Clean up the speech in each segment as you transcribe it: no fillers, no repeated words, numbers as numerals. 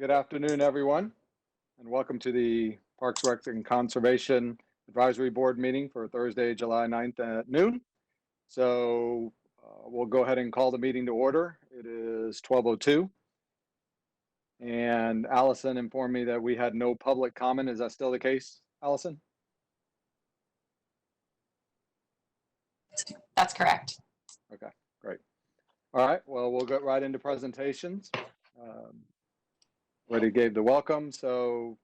Good afternoon, everyone, and welcome to the Parks, Rec, and Conservation Advisory Board meeting for Thursday, July 9th at noon. So we'll go ahead and call the meeting to order. It is 12:02. And Allison informed me that we had no public comment. Is that still the case, Allison? That's correct. Okay, great. All right, well, we'll get right into presentations. Already gave the welcome, so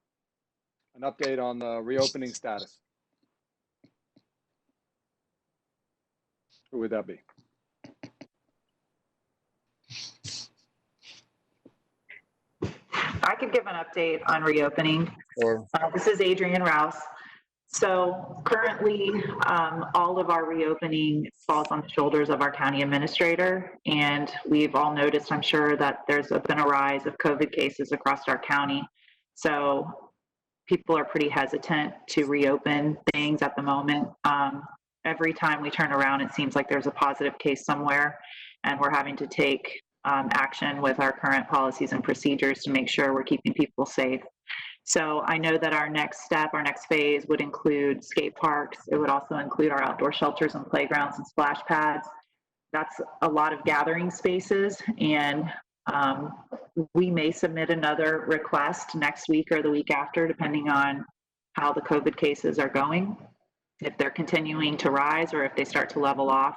an update on the reopening status. Who would that be? I could give an update on reopening. This is Adrienne Rouse. So currently, all of our reopening falls on the shoulders of our county administrator. And we've all noticed, I'm sure, that there's been a rise of COVID cases across our county. So people are pretty hesitant to reopen things at the moment. Every time we turn around, it seems like there's a positive case somewhere, and we're having to take action with our current policies and procedures to make sure we're keeping people safe. So I know that our next step, our next phase would include skate parks. It would also include our outdoor shelters and playgrounds and splash pads. That's a lot of gathering spaces, and we may submit another request next week or the week after, depending on how the COVID cases are going, if they're continuing to rise or if they start to level off.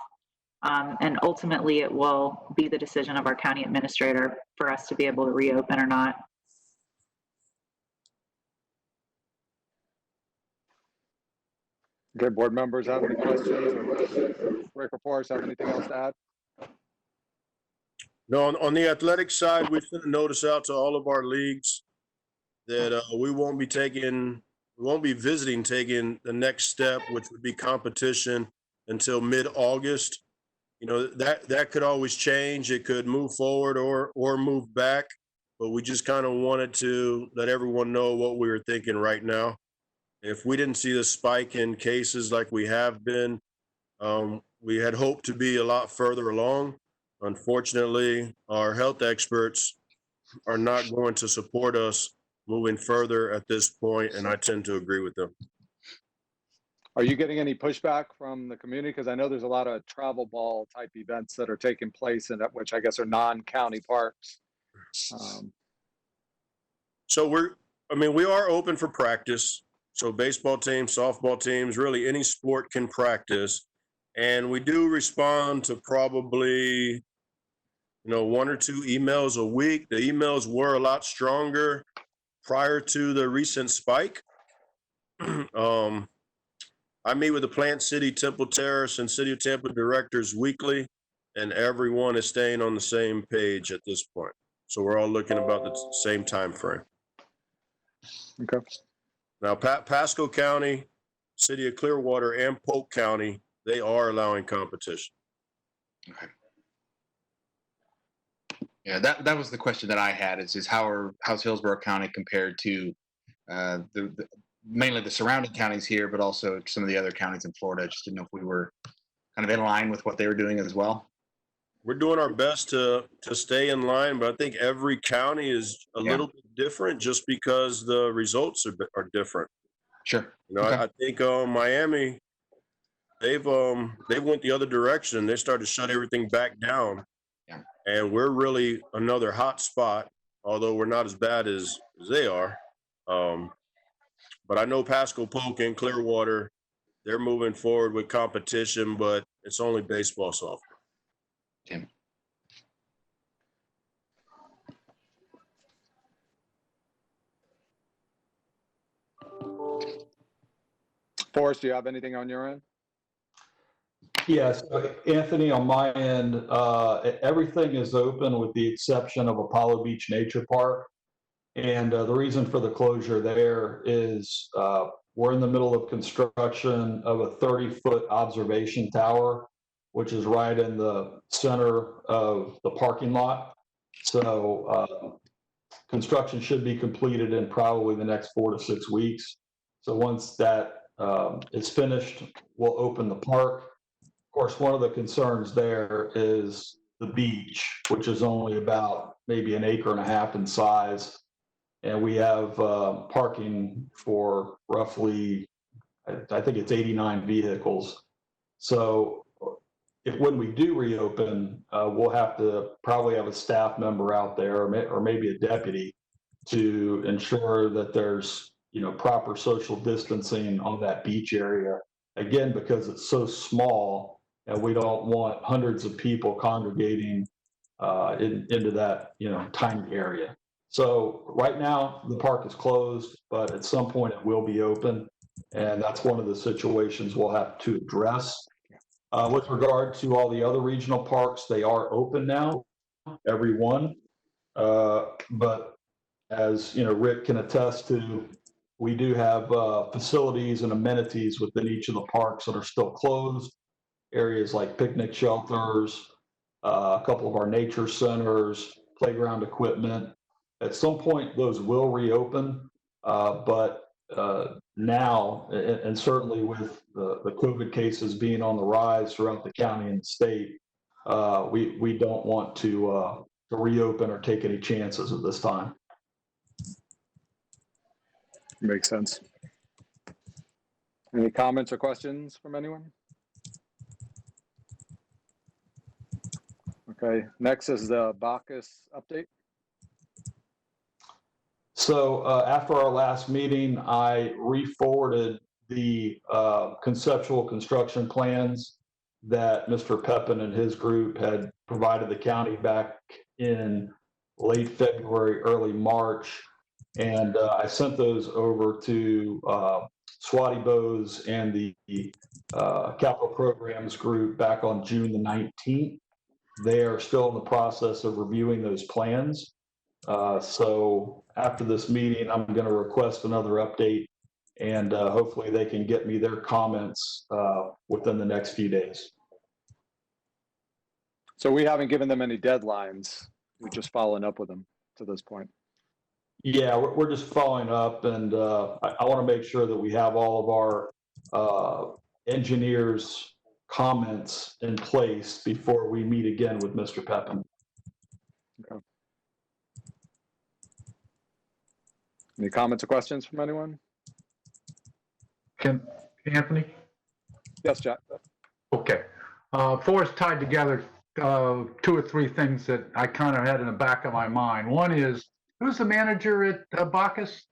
And ultimately, it will be the decision of our county administrator for us to be able to reopen or not. Okay, board members have any questions? Or Rick or Forrest have anything else to add? No, on the athletic side, we sent a notice out to all of our leagues that we won't be visiting taking the next step, which would be competition, until mid-August. You know, that could always change. It could move forward or move back, but we just kind of wanted to let everyone know what we were thinking right now. If we didn't see the spike in cases like we have been, we had hoped to be a lot further along. Unfortunately, our health experts are not going to support us moving further at this point, and I tend to agree with them. Are you getting any pushback from the community? Because I know there's a lot of travel ball type events that are taking place, and which I guess are non-county parks. So we are open for practice. So baseball teams, softball teams, really any sport can practice. And we do respond to probably, 1 or 2 emails a week. The emails were a lot stronger prior to the recent spike. I meet with the Plant City, Temple Terrace, and City of Tampa directors weekly, and everyone is staying on the same page at this point. So we're all looking about the same time frame. Okay. Now, Pasco County, City of Clearwater, and Polk County, they are allowing competition. Okay. Yeah, that was the question that I had is how's Hillsborough County compared to mainly the surrounding counties here, but also some of the other counties in Florida. I just didn't know if we were kind of in line with what they were doing as well. We're doing our best to stay in line, but I think every county is a little bit different just because the results are different. Sure. Okay. I think Miami, they went the other direction. They started to shut everything back down. Yeah. And we're really another hot spot, although we're not as bad as they are. But I know Pasco, Polk, and Clearwater, they're moving forward with competition, but it's only baseball, softball. Tim. Forrest, do you have anything on your end? Yes, Anthony, on my end, everything is open with the exception of Apollo Beach Nature Park. And the reason for the closure there is we're in the middle of construction of a 30-foot observation tower, which is right in the center of the parking lot. So construction should be completed in probably the next 4 to 6 weeks. So once that is finished, we'll open the park. Of course, one of the concerns there is the beach, which is only about maybe 1.5 acres in size. and we have parking for roughly, I think it's 89 vehicles. So when we do reopen, we'll have to probably have a staff member out there, or maybe a deputy, to ensure that there's proper social distancing on that beach area. Again, because it's so small, and we don't want hundreds of people congregating into that tiny area. So right now the park is closed, but at some point it will be open, and that's one of the situations we'll have to address. With regard to all the other regional parks, they are open now, every one. But as Rick can attest to, we do have facilities and amenities within each of the parks that are still closed. Areas like picnic shelters, a couple of our nature centers, playground equipment. At some point, those will reopen, but now, and certainly with the COVID cases being on the rise throughout the county and the state, we don't want to reopen or take any chances at this time. Makes sense. Any comments or questions from anyone? Okay, next is the Bacchus update. So after our last meeting, I re-forwarded the conceptual construction plans that Mr. Pepin and his group had provided the county back in late February, early March. And I sent those over to Swati Bose and the Capital Programs Group back on June the 19th. They are still in the process of reviewing those plans. So after this meeting, I'm going to request another update, and hopefully they can get me their comments within the next few days. So we haven't given them any deadlines. We're just following up with them to this point. Yeah, we're just following up, and I want to make sure that we have all of our engineers' comments in place before we meet again with Mr. Pepin. Okay. Any comments or questions from anyone? Anthony? Yes, Jack. Okay. Forrest tied together 2 or 3 things that I kind of had in the back of my mind. One is, who's the manager at Bacchus?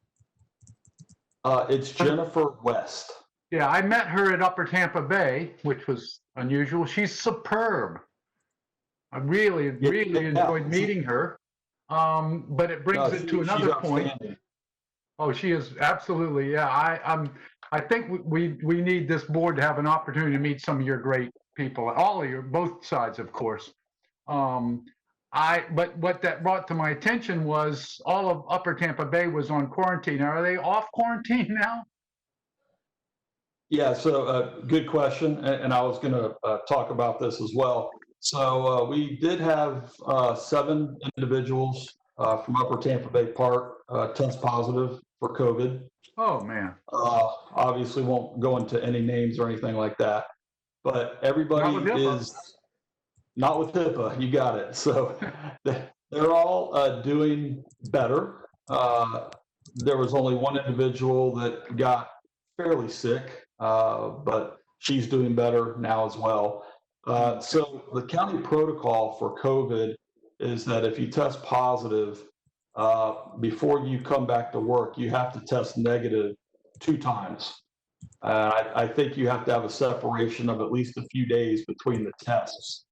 It's Jennifer West. Yeah, I met her at Upper Tampa Bay, which was unusual. She's superb. I really enjoyed meeting her. But it brings it to another point. Oh, she is absolutely, yeah. I think we need this board to have an opportunity to meet some of your great people, all of your, both sides, of course. But what that brought to my attention was all of Upper Tampa Bay was on quarantine. Are they off quarantine now? Yeah, so good question, and I was going to talk about this as well. So we did have 7 individuals from Upper Tampa Bay Park test positive for COVID. Oh, man. Obviously won't go into any names or anything like that, but everybody is not with HIPAA. You got it. So they're all doing better. There was only one individual that got fairly sick, but she's doing better now as well. So the county protocol for COVID is that if you test positive, before you come back to work, you have to test negative 2 times. I think you have to have a separation of at least a few days between the tests.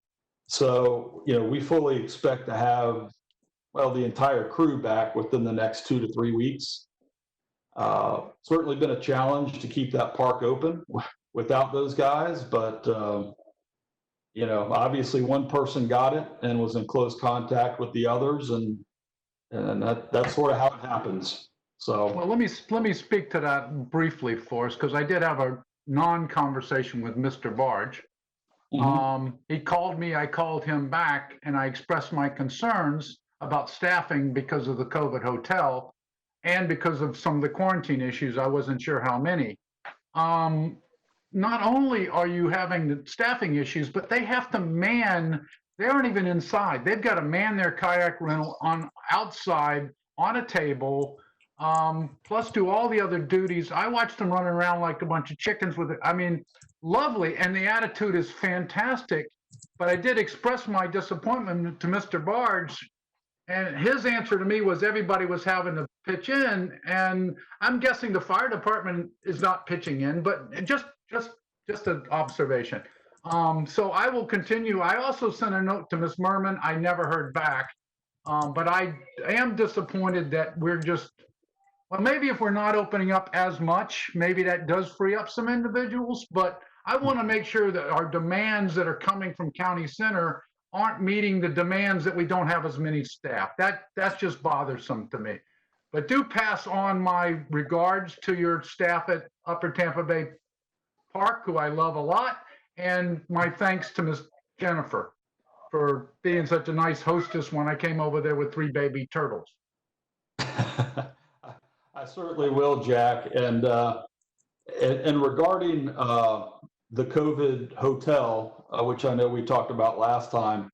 So, we fully expect to have, the entire crew back within the next 2 to 3 weeks. Certainly been a challenge to keep that park open without those guys, but, obviously one person got it and was in close contact with the others, and that's sort of how it happens. So, well, let me speak to that briefly for us, because I did have a non-conversation with Mr. Barge. mm-hmm. He called me, I called him back, and I expressed my concerns about staffing because of the COVID hotel and because of some of the quarantine issues. I wasn't sure how many. Not only are you having the staffing issues, but they have to man, they aren't even inside. They've got to man their kayak rental on outside on a table plus do all the other duties. I watched them running around like a bunch of chickens with it. I mean, lovely. And the attitude is fantastic. But I did express my disappointment to Mr. Barge. And his answer to me was everybody was having to pitch in. And I'm guessing the fire department is not pitching in, but just an observation. So I will continue. I also sent a note to Ms. Merman. I never heard back. But I am disappointed that we're just, well, maybe if we're not opening up as much, maybe that does free up some individuals. But I want to make sure that our demands that are coming from County Center aren't meeting the demands that we don't have as many staff. That's just bothersome to me. But do pass on my regards to your staff at Upper Tampa Bay Park, who I love a lot, and my thanks to Ms. Jennifer for being such a nice hostess when I came over there with 3 baby turtles. I certainly will, Jack. And regarding the COVID hotel, which I know we talked about last time,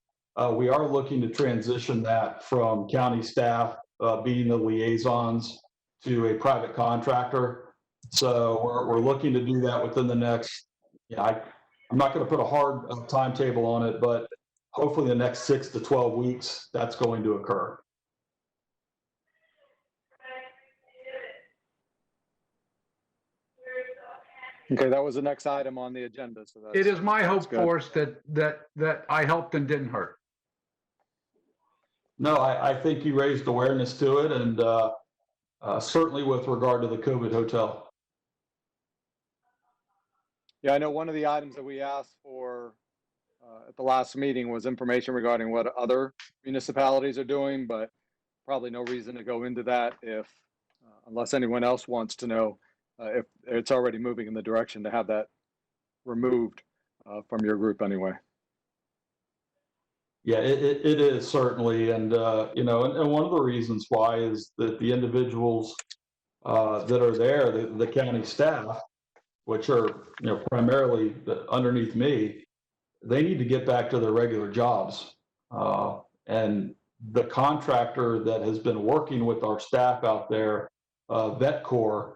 we are looking to transition that from county staff being the liaisons to a private contractor. So we're looking to do that within the next, I'm not going to put a hard timetable on it, but hopefully the next 6 to 12 weeks, that's going to occur. Okay, that was the next item on the agenda. So that's, It is my hope good. for us that I helped and didn't hurt. No, I think you raised awareness to it, and certainly with regard to the COVID hotel. Yeah, I know one of the items that we asked for at the last meeting was information regarding what other municipalities are doing, but probably no reason to go into that if, unless anyone else wants to know if it's already moving in the direction to have that removed from your group anyway. Yeah, it is certainly. And, and one of the reasons why is that the individuals that are there, the county staff, which are, primarily underneath me, they need to get back to their regular jobs. And the contractor that has been working with our staff out there, VetCorps,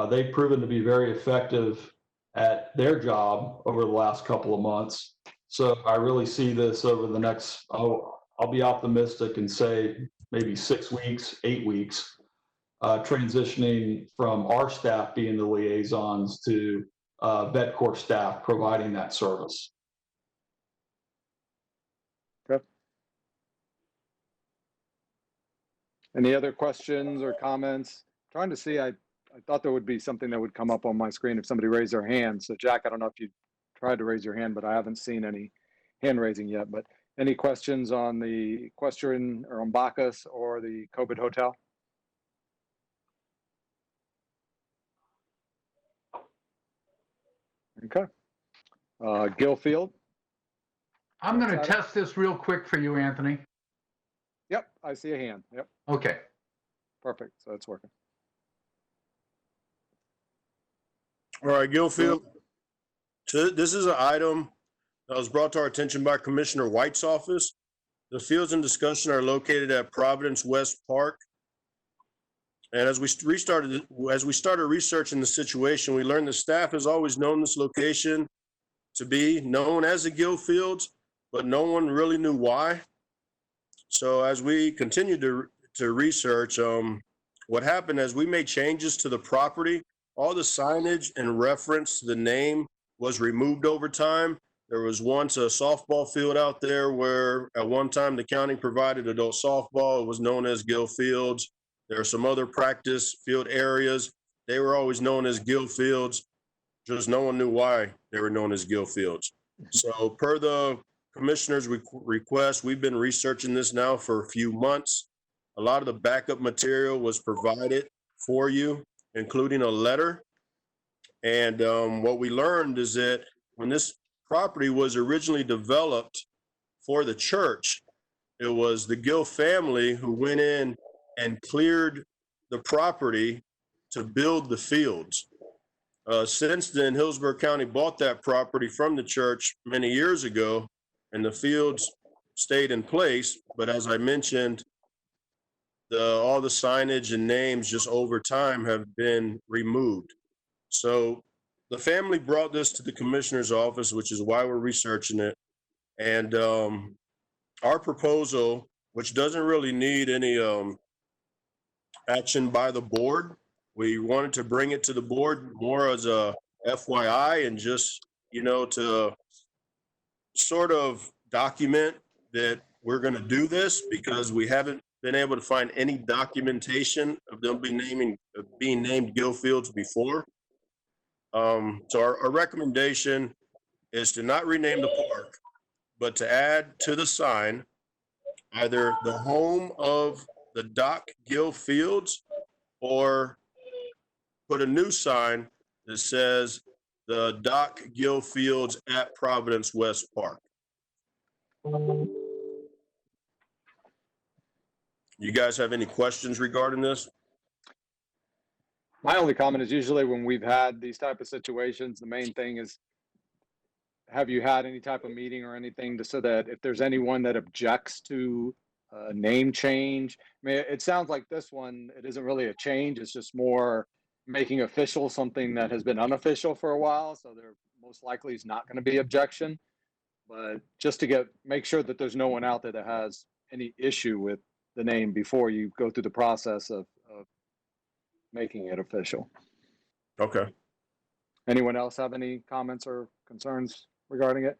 they've proven to be very effective at their job over the last couple of months. So I really see this over the next, I'll be optimistic and say maybe 6 weeks, 8 weeks, transitioning from our staff being the liaisons to VetCorps staff providing that service. Okay. Any other questions or comments? Trying to see, I thought there would be something that would come up on my screen if somebody raised their hand. So Jack, I don't know if you tried to raise your hand, but I haven't seen any hand raising yet. But any questions on the question or on Bacchus or the COVID hotel? Okay. Gilfield? I'm going to test this real quick for you, Anthony. Yep, I see a hand. Yep, Okay. perfect. So it's working. All right, Gilfield. So this is an item that was brought to our attention by Commissioner White's office. The fields in discussion are located at Providence West Park. And as we started researching the situation, we learned the staff has always known this location to be known as the Gilfields, but no one really knew why. So as we continued to research, what happened as we made changes to the property, all the signage and reference to the name was removed over time. There was once a softball field out there where at one time the county provided adult softball. It was known as Gilfields. There are some other practice field areas. They were always known as Gilfields. Just no one knew why they were known as Gilfields. So per the commissioner's request, we've been researching this now for a few months. A lot of the backup material was provided for you, including a letter. And what we learned is that when this property was originally developed for the church, it was the Gill family who went in and cleared the property to build the fields. Since then, Hillsborough County bought that property from the church many years ago, and the fields stayed in place. But as I mentioned, all the signage and names just over time have been removed. So the family brought this to the commissioner's office, which is why we're researching it. And our proposal, which doesn't really need any action by the board, we wanted to bring it to the board more as a FYI and just, to sort of document that we're going to do this, because we haven't been able to find any documentation of them being named Gilfields before. So our recommendation is to not rename the park, but to add to the sign either the home of the Doc Gilfields, or put a new sign that says the Doc Gilfields at Providence West Park. You guys have any questions regarding this? My only comment is usually when we've had these type of situations, the main thing is, have you had any type of meeting or anything so that if there's anyone that objects to a name change? I mean, it sounds like this one, it isn't really a change. It's just more making official something that has been unofficial for a while. So there most likely is not going to be objection, but just to make sure that there's no one out there that has any issue with the name before you go through the process of making it official. Okay. Anyone else have any comments or concerns regarding it?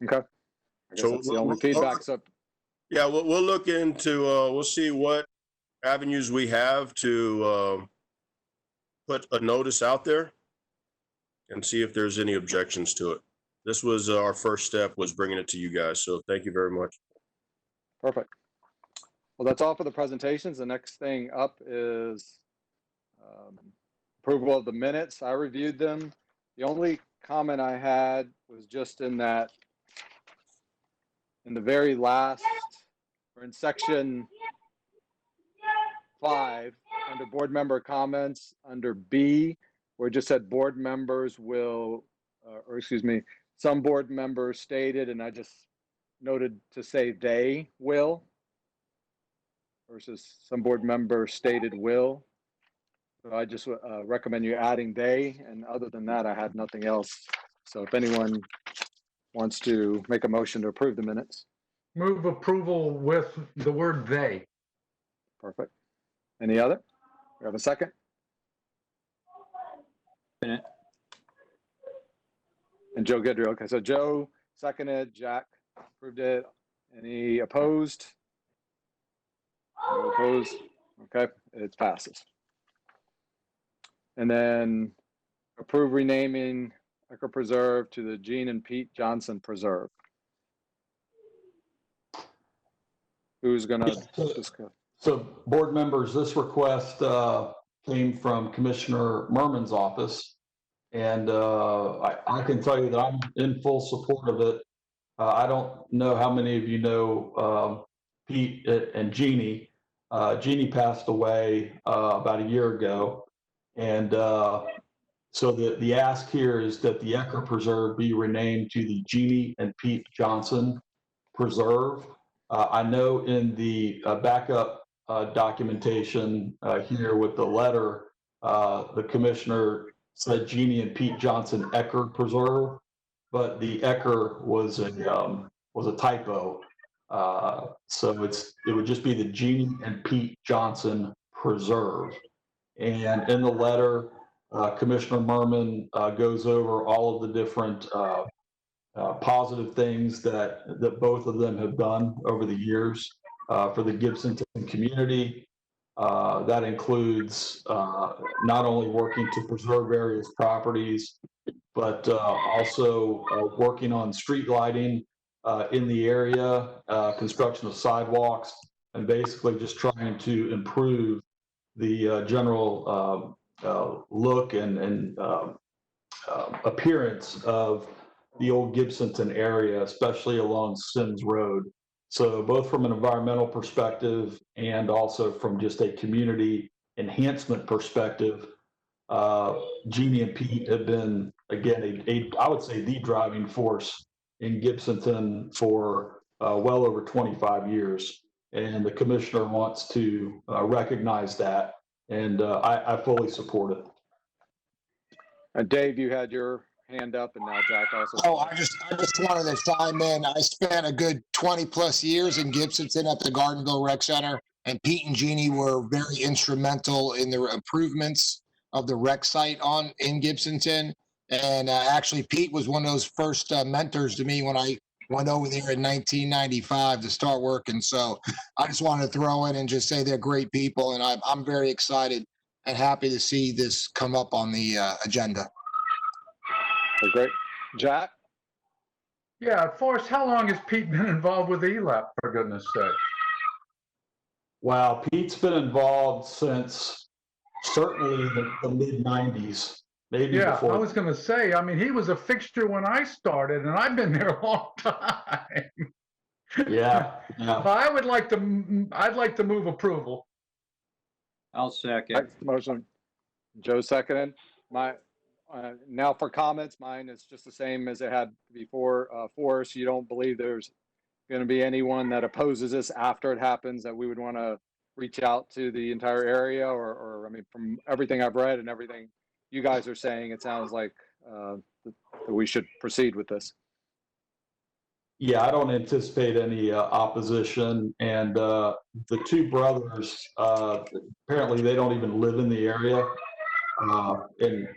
Okay. I guess So that's the only feedback. So yeah, we'll look into, we'll see what avenues we have to put a notice out there and see if there's any objections to it. This was our first step, was bringing it to you guys. So thank you very much. perfect. Well, that's all for the presentations. The next thing up is approval of the minutes. I reviewed them. The only comment I had was just in the very last, or in section 5, under board member comments, under B, where it just said board members will, some board members stated, and I just noted to say they will, versus some board members stated will. So I just recommend you adding they, and other than that, I had nothing else. So if anyone wants to make a motion to approve the minutes. Move approval with the word they. Perfect. Any other? We have a second? Minute. And Joe Guidry. Okay, so Joe seconded, Jack approved it. Any opposed? No opposed? Okay, it passes. And then approve renaming Ecker Preserve to the Gene and Pete Johnson Preserve. Who's gonna discuss? So board members, this request came from Commissioner Merman's office. And I can tell you that I'm in full support of it. I don't know how many of you know Pete and Jeannie. Jeannie passed away about a year ago. And so the ask here is that the Ecker Preserve be renamed to the Jeannie and Pete Johnson Preserve. I know in the backup documentation here with the letter, the commissioner said Jeannie and Pete Johnson Ecker Preserve, but the Ecker was a typo. So it would just be the Jeannie and Pete Johnson Preserve. And in the letter, Commissioner Merman goes over all of the different positive things that both of them have done over the years for the Gibsonton community. That includes not only working to preserve various properties, but also working on street lighting in the area, construction of sidewalks, and basically just trying to improve the general look and appearance of the old Gibsonton area, especially along Sims Road. So both from an environmental perspective and also from just a community enhancement perspective, Jeannie and Pete have been, again, I would say the driving force in Gibsonton for well over 25 years. And the commissioner wants to recognize that. And I fully support it. And Dave, you had your hand up, and now Jack also. Oh, I just wanted to chime in. I spent a good 20 plus years in Gibsonton at the Gardenville Rec Center, and Pete and Jeannie were very instrumental in the improvements of the rec site in Gibsonton. And actually, Pete was one of those first mentors to me when I went over there in 1995 to start working. So I just wanted to throw in and just say they're great people, and I'm very excited and happy to see this come up on the agenda. Okay, great. Jack? Yeah, Forrest, how long has Pete been involved with ELAP, for goodness sake? Wow, Pete's been involved since certainly the mid-90s, maybe Yeah, before. I was going to say, I mean, he was a fixture when I started, and I've been there a long time. Yeah. I'd like to move approval. I'll second. Right, motion. Joe seconded. Now for comments, mine is just the same as it had before. Forrest, you don't believe there's going to be anyone that opposes this after it happens, that we would want to reach out to the entire area, or I mean, from everything I've read and everything you guys are saying, it sounds like that we should proceed with this. Yeah, I don't anticipate any opposition. And the two brothers, apparently they don't even live in the area. And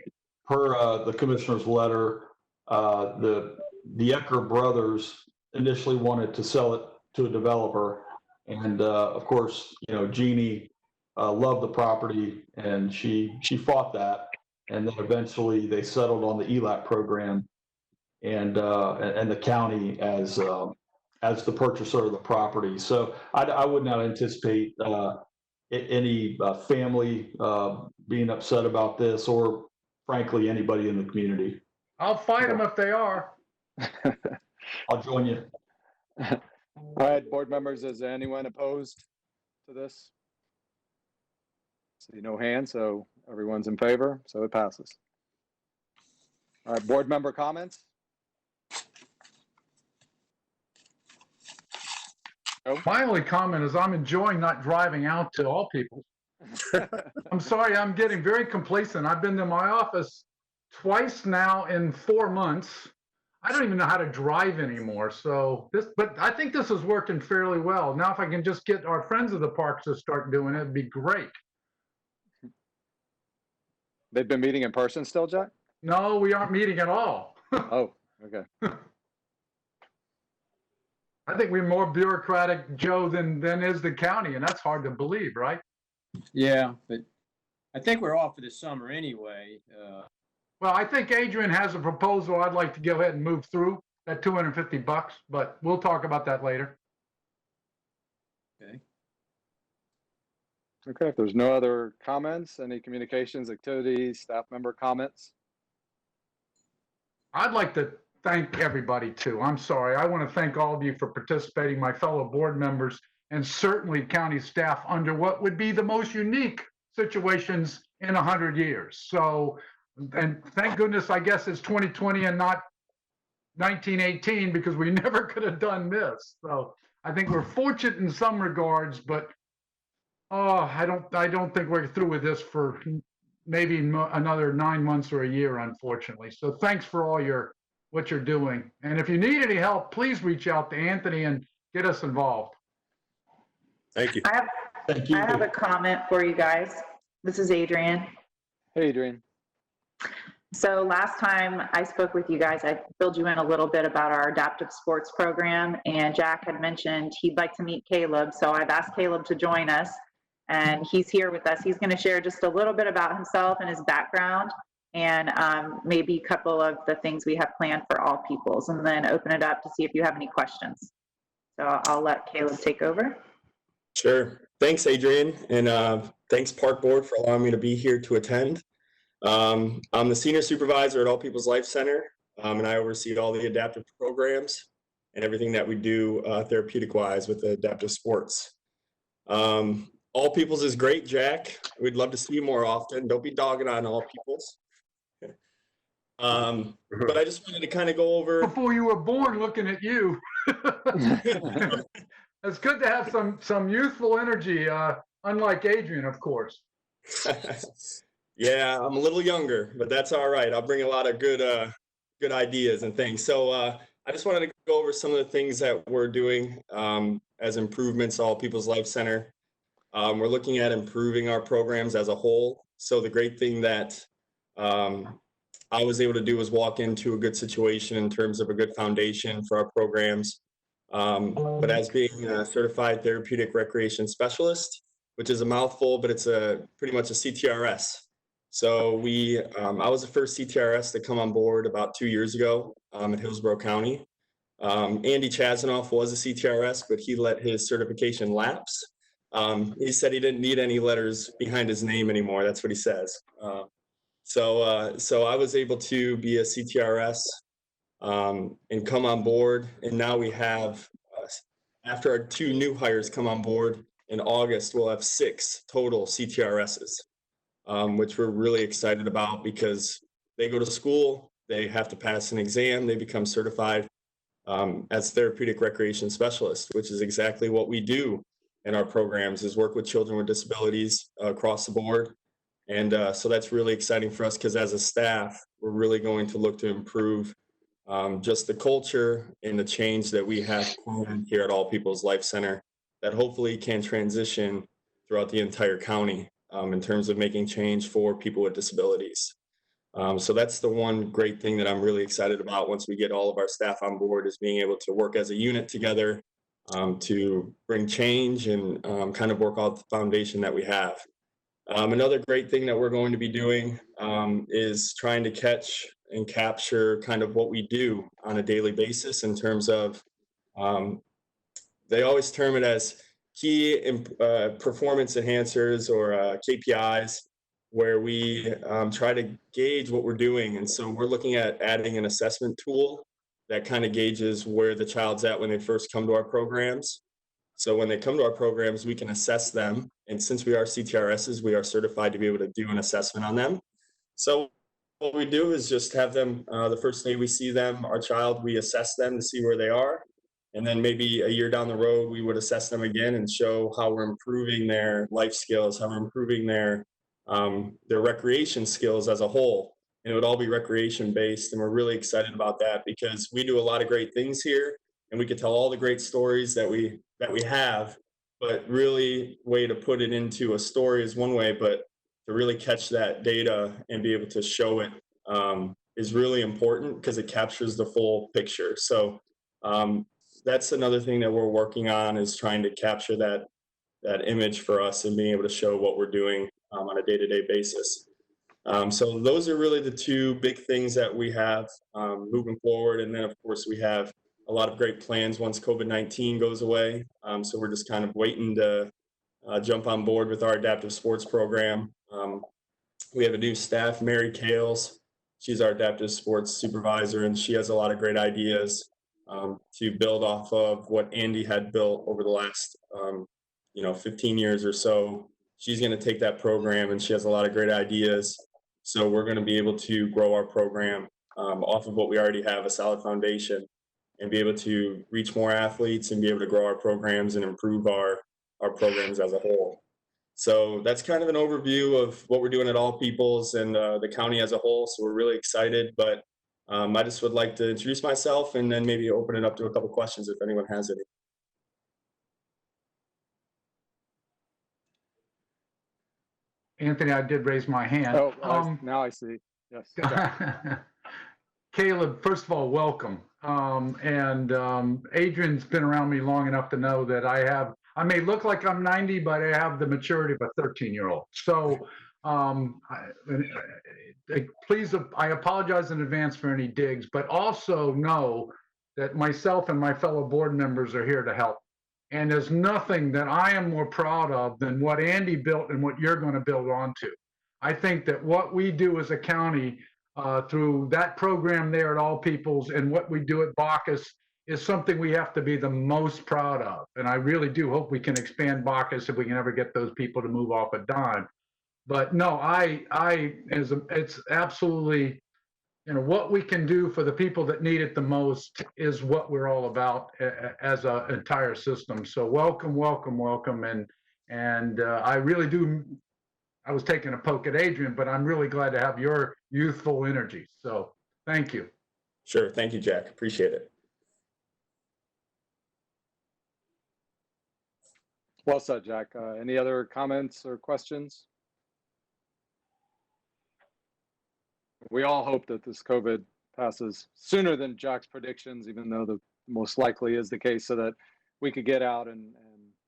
per the commissioner's letter, the Ecker brothers initially wanted to sell it to a developer. And of course, Jeannie loved the property, and she fought that. And then eventually they settled on the ELAP program, and the county as the purchaser of the property. So I would not anticipate any family being upset about this, or frankly anybody in the community. I'll fight them if they are. I'll join you. All right, board members, is anyone opposed to this? See no hands, so everyone's in favor, so it passes. All right, board member comments? My only comment is I'm enjoying not driving out to All People. I'm sorry, I'm getting very complacent. I've been to my office twice now in 4 months. I don't even know how to drive anymore. But I think this is working fairly well. Now, if I can just get our friends of the parks to start doing it, it'd be great. They've been meeting in person still, Jack? No, we aren't meeting at all. Oh, okay. I think we're more bureaucratic, Joe, than is the county, and that's hard to believe, right? Yeah, but I think we're off for the summer anyway. Well, I think Adrian has a proposal I'd like to go ahead and move through, that $250, but we'll talk about that later. Okay. Okay, if there's no other comments, any communications, activities, staff member comments? I'd like to thank everybody too. I'm sorry. I want to thank all of you for participating, my fellow board members, and certainly county staff under what would be the most unique situations in 100 years. So, and thank goodness, I guess it's 2020 and not 1918, because we never could have done this. So I think we're fortunate in some regards, but I don't think we're through with this for maybe another 9 months or a year, unfortunately. So thanks for all what you're doing. And if you need any help, please reach out to Anthony and get us involved. Thank you. Thank you. I have a comment for you guys. This is Adrian. Hey, Adrian. So last time I spoke with you guys, I filled you in a little bit about our adaptive sports program, and Jack had mentioned he'd like to meet Caleb. So I've asked Caleb to join us, and he's here with us. He's going to share just a little bit about himself and his background, and maybe a couple of the things we have planned for All Peoples, and then open it up to see if you have any questions. So I'll let Caleb take over. Sure. Thanks, Adrian. And thanks, Park Board, for allowing me to be here to attend. I'm the senior supervisor at All People's Life Center, and I oversee all the adaptive programs and everything that we do therapeutic-wise with the adaptive sports. All People's is great, Jack. We'd love to see you more often. Don't be dogging on All People's. But I just wanted to kind of go over. Before you were born, looking at you. It's good to have some youthful energy, unlike Adrian, of course. Yeah, I'm a little younger, but that's all right. I'll bring a lot of good ideas and things. So I just wanted to go over some of the things that we're doing as improvements to All People's Life Center. We're looking at improving our programs as a whole. So the great thing that I was able to do was walk into a good situation in terms of a good foundation for our programs. But as being a certified therapeutic recreation specialist, which is a mouthful, but it's pretty much a CTRS. So I was the first CTRS to come on board about 2 years ago at Hillsborough County. Andy Chazanoff was a CTRS, but he let his certification lapse. He said he didn't need any letters behind his name anymore. That's what he says. So I was able to be a CTRS and come on board. And now we have, after our 2 new hires come on board in August, we'll have 6 total CTRSs, which we're really excited about because they go to school, they have to pass an exam, they become certified as therapeutic recreation specialists, which is exactly what we do in our programs, is work with children with disabilities across the board. And so that's really exciting for us because as a staff, we're really going to look to improve just the culture and the change that we have here at All People's Life Center that hopefully can transition throughout the entire county in terms of making change for people with disabilities. So that's the one great thing that I'm really excited about once we get all of our staff on board, is being able to work as a unit together to bring change and kind of work out the foundation that we have. Another great thing that we're going to be doing is trying to catch and capture kind of what we do on a daily basis in terms of, they always term it as key performance enhancers or KPIs, where we try to gauge what we're doing. And so we're looking at adding an assessment tool that kind of gauges where the child's at when they first come to our programs. So when they come to our programs, we can assess them. And since we are CTRSs, we are certified to be able to do an assessment on them. So what we do is just have them, the first day we see them, our child, we assess them to see where they are. And then maybe a year down the road, we would assess them again and show how we're improving their life skills, how we're improving their recreation skills as a whole. And it would all be recreation based. And we're really excited about that because we do a lot of great things here and we could tell all the great stories that we have, but really way to put it into a story is one way, but to really catch that data and be able to show it is really important because it captures the full picture. So that's another thing that we're working on, is trying to capture that image for us and being able to show what we're doing on a day-to-day basis. So those are really the 2 big things that we have moving forward. And then of course we have a lot of great plans once COVID-19 goes away. So we're just kind of waiting to jump on board with our adaptive sports program. We have a new staff, Mary Kales. She's our adaptive sports supervisor, and she has a lot of great ideas to build off of what Andy had built over the last 15 years or so. She's going to take that program, and she has a lot of great ideas. So we're going to be able to grow our program off of what we already have, a solid foundation, and be able to reach more athletes and be able to grow our programs and improve our programs as a whole. So that's kind of an overview of what we're doing at All People's and the county as a whole. So we're really excited, but I just would like to introduce myself and then maybe open it up to a couple questions if anyone has any. Anthony, I did raise my hand. Oh, now I see. Yes. Caleb, first of all, welcome. Adrian's been around me long enough to know that I may look like I'm 90, but I have the maturity of a 13-year-old. So please, I apologize in advance for any digs, but also know that myself and my fellow board members are here to help. And there's nothing that I am more proud of than what Andy built and what you're going to build onto. I think that what we do as a county through that program there at All People's and what we do at Bacchus is something we have to be the most proud of. And I really do hope we can expand Bacchus if we can ever get those people to move off a dime. But no, it's absolutely what we can do for the people that need it the most is what we're all about as an entire system. So welcome, welcome, welcome. And I really do, I was taking a poke at Adrian, but I'm really glad to have your youthful energy. So thank you. Sure. Thank you, Jack. Appreciate it. Well said, Jack. Any other comments or questions? We all hope that this COVID passes sooner than Jack's predictions, even though the most likely is the case, so that we could get out and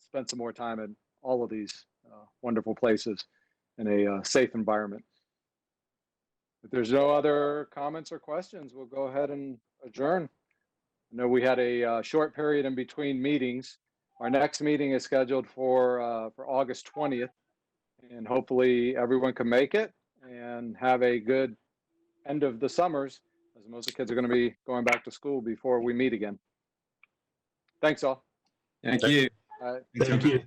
spend some more time in all of these wonderful places in a safe environment. If there's no other comments or questions, we'll go ahead and adjourn. I know we had a short period in between meetings. Our next meeting is scheduled for August 20th, and hopefully everyone can make it and have a good end of the summers, as most of the kids are going to be going back to school before we meet again. Thanks all. Thank you. All right. Thank you.